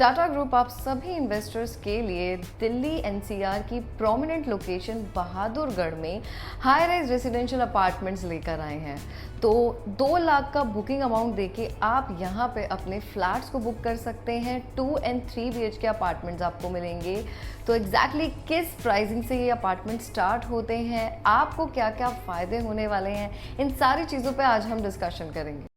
Tata group आप सभी investors के लिए दिल्ली एनसीआर की प्रोमिनेंट लोकेशन बहादुरगढ़ में हाई राइज रेजिडेंशियल अपार्टमेंट्स लेकर आए हैं। तो 2 लाख का बुकिंग अमाउंट देके आप यहाँ पे अपने फ्लैट्स को बुक कर सकते हैं। 2 and 3 BHK अपार्टमेंट्स आपको मिलेंगे। तो एग्जैक्टली किस प्राइसिंग से ये अपार्टमेंट स्टार्ट होते हैं, आपको क्या क्या फ़ायदे होने वाले हैं, इन सारी चीज़ों पे आज हम डिस्कशन करेंगे।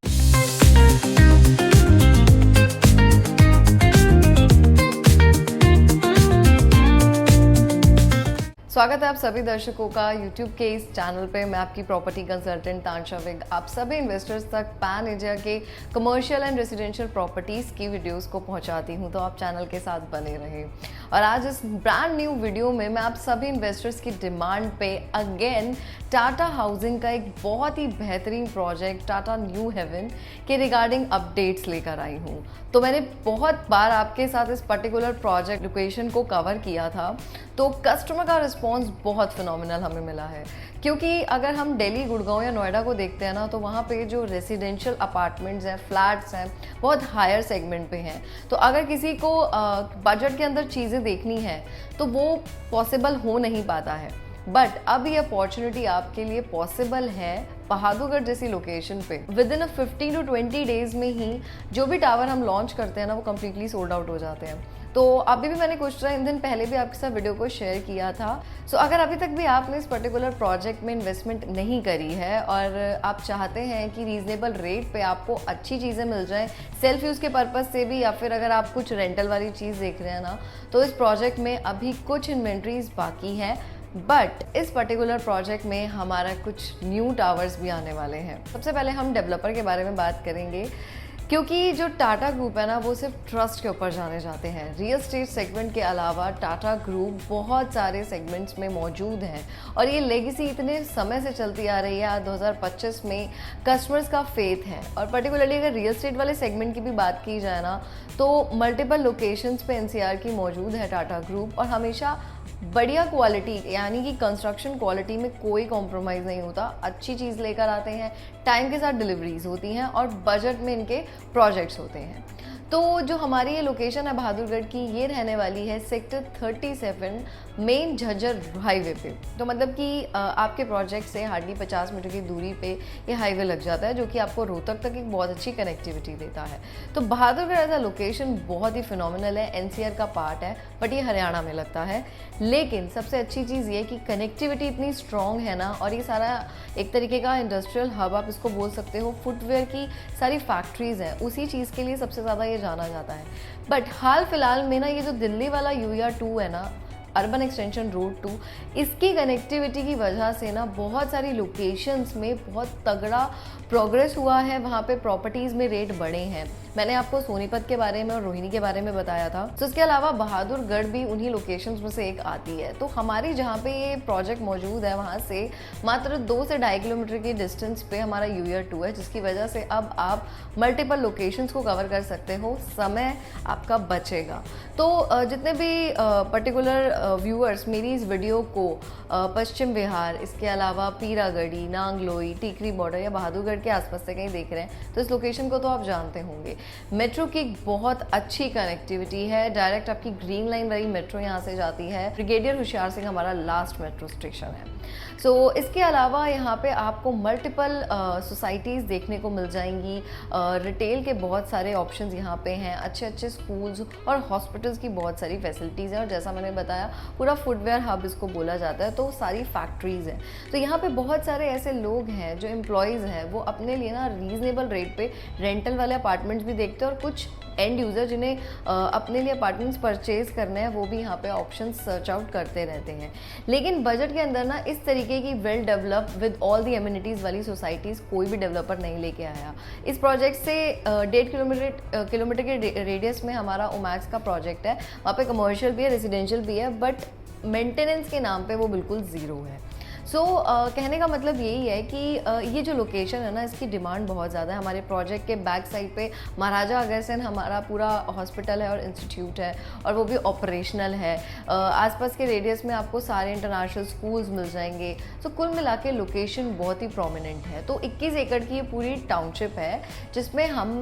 स्वागत है आप सभी दर्शकों का YouTube के इस चैनल पे। मैं आपकी प्रॉपर्टी कंसल्टेंट तानशा विग आप सभी इन्वेस्टर्स तक पैन इंडिया के कमर्शियल एंड रेजिडेंशियल प्रॉपर्टीज़ की वीडियोस को पहुंचाती हूं, तो आप चैनल के साथ बने रहें। और आज इस ब्रांड न्यू वीडियो में मैं आप सभी इन्वेस्टर्स की डिमांड पे अगेन टाटा हाउसिंग का एक बहुत ही बेहतरीन प्रोजेक्ट टाटा न्यू हेवन के रिगार्डिंग अपडेट्स लेकर आई हूँ। तो मैंने बहुत बार आपके साथ इस पर्टिकुलर प्रोजेक्ट लोकेशन को कवर किया था, तो कस्टमर का रिस्पॉन्स बहुत फिनोमिनल हमें मिला है। क्योंकि अगर हम दिल्ली, गुड़गांव या नोएडा को देखते हैं ना, तो वहाँ पे जो रेजिडेंशियल अपार्टमेंट्स हैं, फ्लैट्स हैं, बहुत हायर सेगमेंट पे हैं। तो अगर किसी को बजट के अंदर चीज़ें देखनी है तो वो पॉसिबल हो नहीं पाता है। बट अब ये अपॉर्चुनिटी आपके लिए पॉसिबल है बहादुरगढ़ जैसी लोकेशन पे। विद इन 15 to 20 डेज में ही जो भी टावर हम लॉन्च करते हैं ना, वो कम्प्लीटली सोल्ड आउट हो जाते हैं। तो अभी भी मैंने कुछ दिन पहले भी आपके साथ वीडियो को शेयर किया था। सो अगर अभी तक भी आपने इस पर्टिकुलर प्रोजेक्ट में इन्वेस्टमेंट नहीं करी है और आप चाहते हैं कि रीजनेबल रेट पे आपको अच्छी चीज़ें मिल जाएं, सेल्फ यूज़ के पर्पज़ से भी, या फिर अगर आप कुछ रेंटल वाली चीज़ देख रहे हैं ना, तो इस प्रोजेक्ट में अभी कुछ इन्वेंट्रीज बाकी हैं। बट इस पर्टिकुलर प्रोजेक्ट में हमारा कुछ न्यू टावर्स भी आने वाले हैं। सबसे पहले हम डेवलपर के बारे में बात करेंगे, क्योंकि जो टाटा ग्रुप है ना, वो सिर्फ ट्रस्ट के ऊपर जाने जाते हैं। रियल एस्टेट सेगमेंट के अलावा टाटा ग्रुप बहुत सारे सेगमेंट्स में मौजूद हैं और ये लेगेसी इतने समय से चलती आ रही है। 2025 में कस्टमर्स का फेथ है। और पर्टिकुलरली अगर रियल एस्टेट वाले सेगमेंट की भी बात की जाए ना, तो मल्टीपल लोकेशंस पे एनसीआर की मौजूद है टाटा ग्रुप, और हमेशा बढ़िया क्वालिटी यानी कि कंस्ट्रक्शन क्वालिटी में कोई कॉम्प्रोमाइज़ नहीं होता। अच्छी चीज़ लेकर आते हैं, टाइम के साथ डिलीवरीज होती हैं और बजट में इनके प्रोजेक्ट्स होते हैं। तो जो हमारी ये लोकेशन है बहादुरगढ़ की, ये रहने वाली है सेक्टर 37 मेन झज्जर हाईवे पे। तो मतलब कि आपके प्रोजेक्ट से हार्डली 50 मीटर की दूरी पे ये हाईवे लग जाता है, जो कि आपको रोहतक तक एक बहुत अच्छी कनेक्टिविटी देता है। तो बहादुरगढ़ एज अ लोकेशन बहुत ही फिनोमिनल है, एनसीआर का पार्ट है, बट ये हरियाणा में लगता है। लेकिन सबसे अच्छी चीज़ ये कि कनेक्टिविटी इतनी स्ट्रॉन्ग है ना, और ये सारा एक तरीके का इंडस्ट्रियल हब आप इसको बोल सकते हो। फुटवेयर की सारी फैक्ट्रीज़ हैं, उसी चीज़ के लिए सबसे ज़्यादा ये जाना जाता है। बट हाल फिलहाल में ना, ये जो दिल्ली वाला UER2 है ना, अर्बन एक्सटेंशन रोड 2, इसकी कनेक्टिविटी की वजह से ना बहुत सारी लोकेशंस में बहुत तगड़ा प्रोग्रेस हुआ है। वहाँ पे प्रॉपर्टीज़ में रेट बढ़े हैं। मैंने आपको सोनीपत के बारे में और रोहिणी के बारे में बताया था। तो इसके अलावा बहादुरगढ़ भी उन्हीं लोकेशंस में से एक आती है। तो हमारी जहाँ पे ये प्रोजेक्ट मौजूद है, वहाँ से मात्र 2 से 2.5 किलोमीटर की डिस्टेंस पे हमारा UER2 है, जिसकी वजह से अब आप मल्टीपल लोकेशंस को कवर कर सकते हो, समय आपका बचेगा। तो जितने भी पर्टिकुलर व्यूअर्स मेरी इस वीडियो को पश्चिम बिहार, इसके अलावा पीरागढ़ी, नांगलोई, टीकरी बॉर्डर या बहादुरगढ़ के आसपास से कहीं देख रहे हैं, तो इस लोकेशन को तो आप जानते होंगे। मेट्रो की बहुत अच्छी कनेक्टिविटी है, डायरेक्ट आपकी ग्रीन लाइन वाली मेट्रो यहाँ से जाती है। ब्रिगेडियर होशियार सिंह हमारा लास्ट मेट्रो स्टेशन है। सो इसके अलावा यहाँ पे आपको मल्टीपल सोसाइटीज़ देखने को मिल जाएंगी। रिटेल के बहुत सारे ऑप्शंस यहाँ पे हैं, अच्छे अच्छे स्कूल्स और हॉस्पिटल्स की बहुत सारी फैसिलिटीज़ हैं, और जैसा मैंने बताया पूरा फुटवेयर हब इसको बोला जाता है। तो सारी फैक्ट्रीज़ हैं। तो यहाँ पे बहुत सारे ऐसे लोग हैं जो एम्प्लॉयज़ हैं, वो अपने लिए ना रीजनेबल रेट पे रेंटल वाले अपार्टमेंट्स भी देखते हैं, और कुछ एंड यूज़र जिन्हें अपने लिए अपार्टमेंट्स परचेज करने हैं, वो भी यहाँ पे ऑप्शंस सर्च आउट करते रहते हैं। लेकिन बजट के अंदर ना इस तरीके की well develop with all the amenities वाली सोसाइटीज़ कोई भी डेवलपर नहीं लेके आया। इस प्रोजेक्ट से 1.5 किलोमीटर के रेडियस में हमारा ओमैक्स का प्रोजेक्ट है। वहाँ पे कमर्शियल भी है, रेजिडेंशियल भी है, बट मेंटेनेंस के नाम पे वो बिल्कुल ज़ीरो है। कहने का मतलब यही है कि ये जो लोकेशन है ना, इसकी डिमांड बहुत ज़्यादा है। हमारे प्रोजेक्ट के बैक साइड पे महाराजा अग्रसेन हमारा पूरा हॉस्पिटल है और इंस्टीट्यूट है, और वो भी ऑपरेशनल है। आसपास के रेडियस में आपको सारे इंटरनेशनल स्कूल्स मिल जाएंगे। तो कुल मिला के लोकेशन बहुत ही प्रोमिनेंट है। तो 21 एकड़ की ये पूरी टाउनशिप है, जिसमें हम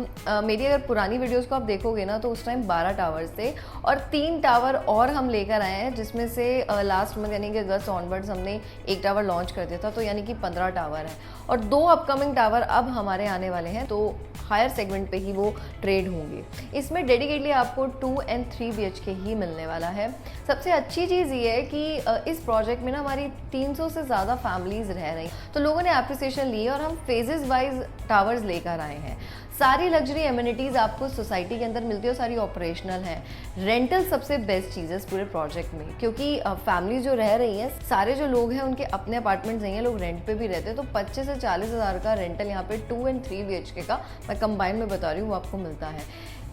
मेरी अगर पुरानी वीडियोज़ को आप देखोगे ना, तो उस टाइम 12 टावर्स थे और 3 टावर और हम लेकर आए हैं, जिसमें से लास्ट मंथ यानी कि अगस्त ऑनवर्ड्स हमने एक टावर लॉन्च कर दिया था, तो यानी कि 15 टावर है और 2 अपकमिंग टावर अब हमारे आने वाले हैं। तो हायर सेगमेंट पे ही वो ट्रेड होंगे। इसमें डेडिकेटली आपको 2 और 3 BHK ही मिलने वाला है। सबसे अच्छी चीज़ ये है कि इस प्रोजेक्ट में ना हमारी 300 से ज़्यादा फैमिलीज रह रही, तो लोगों ने एप्रिसिएशन ली और हम फेजेस वाइज टावर्स लेकर आए हैं। सारी लग्जरी एमिनिटीज़ आपको सोसाइटी के अंदर मिलती है और सारी ऑपरेशनल है। रेंटल सबसे बेस्ट चीज़ है इस पूरे प्रोजेक्ट में, क्योंकि फैमिली जो रह रही हैं, सारे जो लोग हैं उनके अपने अपार्टमेंट्स नहीं है, लोग रेंट पे भी रहते हैं। तो 25 से 40 हज़ार का रेंटल यहाँ पे 2 और 3 BHK का मैं कंबाइन में बता रही हूँ, वो आपको मिलता है।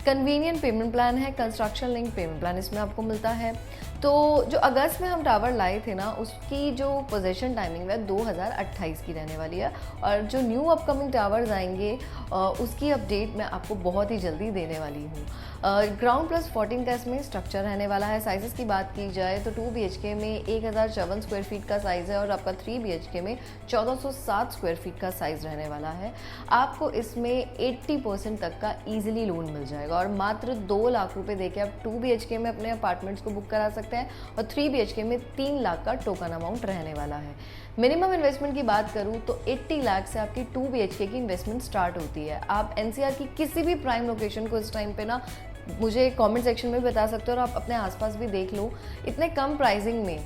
कन्वीनियंट पेमेंट प्लान है, कंस्ट्रक्शन लिंक पेमेंट प्लान इसमें आपको मिलता है। तो जो अगस्त में हम टावर लाए थे ना, उसकी जो पोजेशन टाइमिंग है 2028 की रहने वाली है, और जो न्यू अपकमिंग टावर्स आएंगे उसकी अपडेट मैं आपको बहुत ही जल्दी देने वाली हूँ। ग्राउंड प्लस 14 का इसमें स्ट्रक्चर रहने वाला है। साइजेस की बात की जाए तो 2 BHK में 1054 स्क्वायर फीट का साइज़ है और आपका 3 BHK में 1407 स्क्वायर फीट का साइज़ रहने वाला है। आपको इसमें 80% तक का ईजिली लोन मिल जाएगा और मात्र 2 लाख रुपए देके आप 2 BHK में अपने अपार्टमेंट्स को बुक करा सकते हैं और 3 BHK में 3 लाख का टोकन अमाउंट रहने वाला है। मिनिमम इन्वेस्टमेंट की बात करूँ तो 80 लाख से आपकी 2 BHK की इन्वेस्टमेंट स्टार्ट होती है। आप NCR की किसी भी प्राइम लोकेशन को इस टाइम पे ना मुझे कमेंट सेक्शन में बता सकते हो और आप अपने आसपास भी देख लो, इतने कम प्राइसिंग में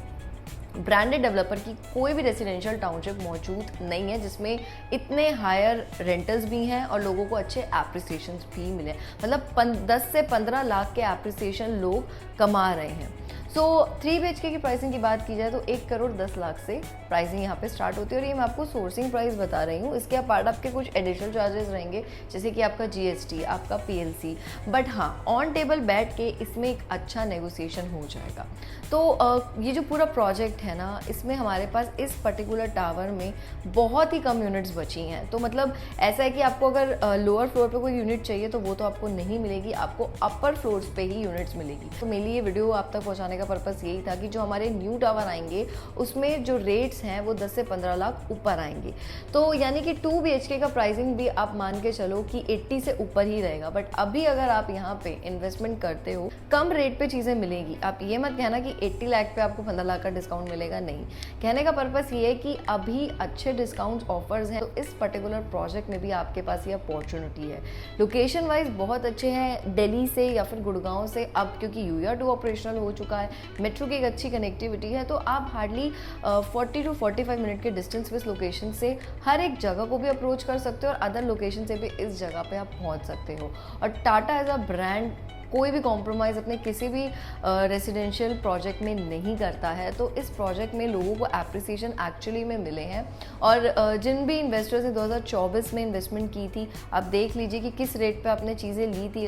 ब्रांडेड डेवलपर की कोई भी रेजिडेंशियल टाउनशिप मौजूद नहीं है जिसमें इतने हायर रेंटल्स भी हैं और लोगों को अच्छे एप्रिसिएशन भी मिले। मतलब 10 से 15 लाख के एप्रिसिएशन लोग कमा रहे हैं। सो 3 BHK की प्राइसिंग की बात की जाए तो 1 करोड़ 10 लाख से प्राइसिंग यहाँ पे स्टार्ट होती है और ये मैं आपको सोर्सिंग प्राइस बता रही हूँ। इसके अपार्ट आपके कुछ एडिशनल चार्जेस रहेंगे, जैसे कि आपका GST, आपका PLC, बट हाँ ऑन टेबल बैठ के इसमें एक अच्छा नेगोशिएशन हो जाएगा। तो ये जो पूरा प्रोजेक्ट है ना, इसमें हमारे पास इस पर्टिकुलर टावर में बहुत ही कम यूनिट्स बची हैं। तो मतलब ऐसा है कि आपको अगर लोअर फ्लोर पे कोई यूनिट चाहिए तो वो तो आपको नहीं मिलेगी, आपको अपर फ्लोर्स पे ही यूनिट्स मिलेगी। तो मेनली ये वीडियो आप तक पहुँचाने का पर्पस यही था कि जो हमारे न्यू टावर आएंगे उसमें जो रेट्स हैं वो 10 से 15 लाख ऊपर आएंगे। तो यानी कि 2 BHK का प्राइसिंग भी आप मान के चलो कि 80 से ऊपर ही रहेगा। बट अभी अगर आप यहाँ पे इन्वेस्टमेंट करते हो, कम रेट पे चीज़ें मिलेगी। आप ये मत कहना कि 80 लाख पे आपको 15 लाख का डिस्काउंट मिलेगा, नहीं। कहने का पर्पस ये है कि अभी अच्छे डिस्काउंट ऑफर्स हैं, तो इस पर्टिकुलर प्रोजेक्ट में भी आपके पास ये अपॉर्चुनिटी है। लोकेशन वाइज बहुत अच्छे हैं, दिल्ली से या फिर गुड़गांव से, अब क्योंकि UR2 ऑपरेशनल हो चुका है, मेट्रो की एक अच्छी कनेक्टिविटी है, तो आप हार्डली 40 to 45 मिनट के डिस्टेंस पे इस लोकेशन से हर एक जगह को भी अप्रोच कर सकते हो और अदर लोकेशन से भी इस जगह पे आप पहुंच सकते हो। और टाटा एज अ ब्रांड कोई भी कॉम्प्रोमाइज़ अपने किसी भी रेजिडेंशियल प्रोजेक्ट में नहीं करता है। तो इस प्रोजेक्ट में लोगों को एप्रिसिएशन एक्चुअली में मिले हैं। और जिन भी इन्वेस्टर्स ने 2024 में इन्वेस्टमेंट की थी, आप देख लीजिए कि किस रेट पे आपने चीज़ें ली थी।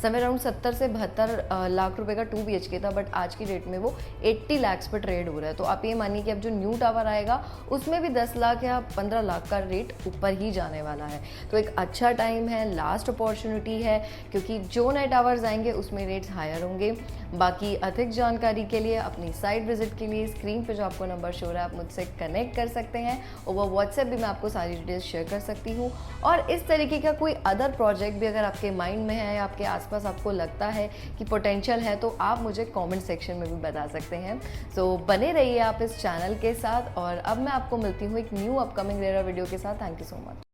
समय अराउंड 70 से 72 लाख रुपए का 2 BHK था, बट आज की डेट में वो 80 लाख पर ट्रेड हो रहा है। तो आप ये मानिए कि अब जो न्यू टावर आएगा उसमें भी 10 लाख या 15 लाख का रेट ऊपर ही जाने वाला है। तो एक अच्छा टाइम है, लास्ट अपॉर्चुनिटी है, क्योंकि जो नए टावर्स आएंगे उसमें रेट्स हायर होंगे। बाकी अधिक जानकारी के लिए, अपनी साइट विजिट के लिए स्क्रीन पे जो आपको नंबर शो रहा है, आप मुझसे कनेक्ट कर सकते हैं। ओवर व्हाट्सएप भी मैं आपको सारी डिटेल्स शेयर कर सकती हूँ। और इस तरीके का कोई अदर प्रोजेक्ट भी अगर आपके माइंड में है या आपके आसपास आपको लगता है कि पोटेंशियल है, तो आप मुझे कमेंट सेक्शन में भी बता सकते हैं। सो बने रहिए आप इस चैनल के साथ और अब मैं आपको मिलती हूँ एक न्यू अपकमिंग रेरा वीडियो के साथ। Thank you so much.